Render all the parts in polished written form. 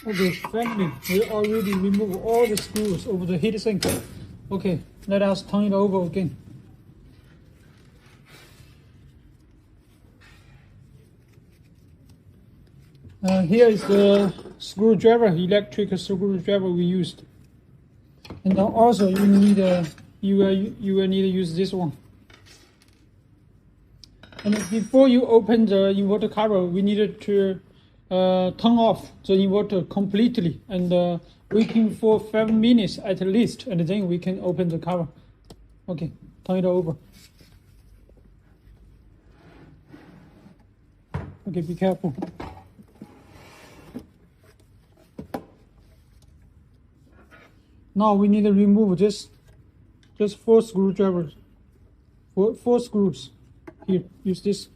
Okay, finally, we already removed all the screws over the heatsink. Okay, let us turn it over again. Here is the screwdriver, electric screwdriver we used. And then also you need you will need to use this one. And before you open the inverter cover, we needed to turn off the inverter completely and waiting for 5 minutes at least, and then we can open the cover. Okay, turn it over. Okay, be careful. Now we need to remove just 4 screwdrivers, 4 screws. Here, use this.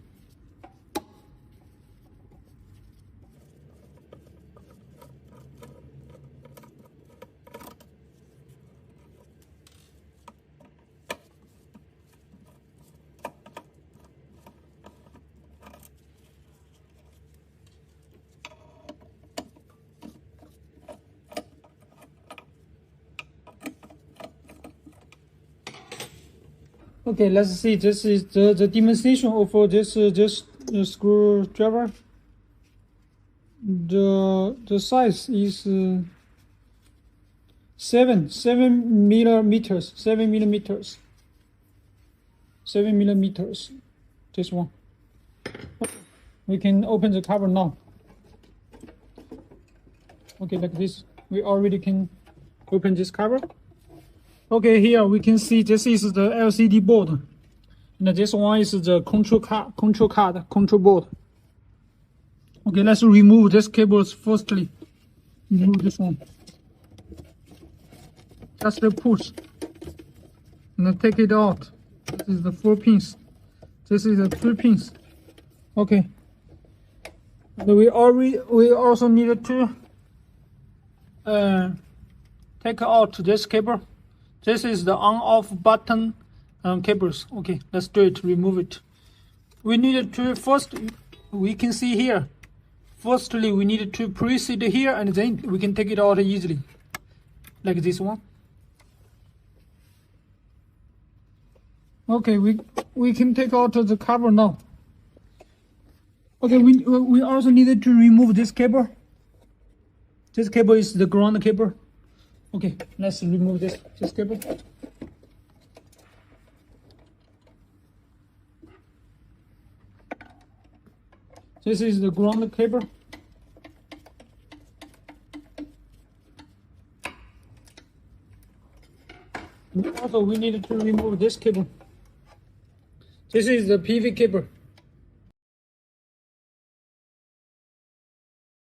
Okay, let's see. This is the dimension of this screwdriver. The size is 7 millimeters. 7 millimeters. 7 millimeters. This one. Okay. We can open the cover now. Okay, like this. We already can open this cover. Okay, here we can see this is the LCD board. And this one is the control board. Okay, let's remove this cables firstly. Remove this one. Just the push. And then take it out. This is the 4 pins. This is the 3 pins. Okay. And we also needed to take out this cable. This is the on-off button cables. Okay, let's do it. Remove it. We needed to first. We can see here. Firstly, we needed to press it here, and then we can take it out easily, like this one. Okay, we can take out the cover now. Okay, we also needed to remove this cable. This cable is the ground cable. Okay, let's remove this cable. This is the ground cable. And also, we need to remove this cable. This is the PV cable.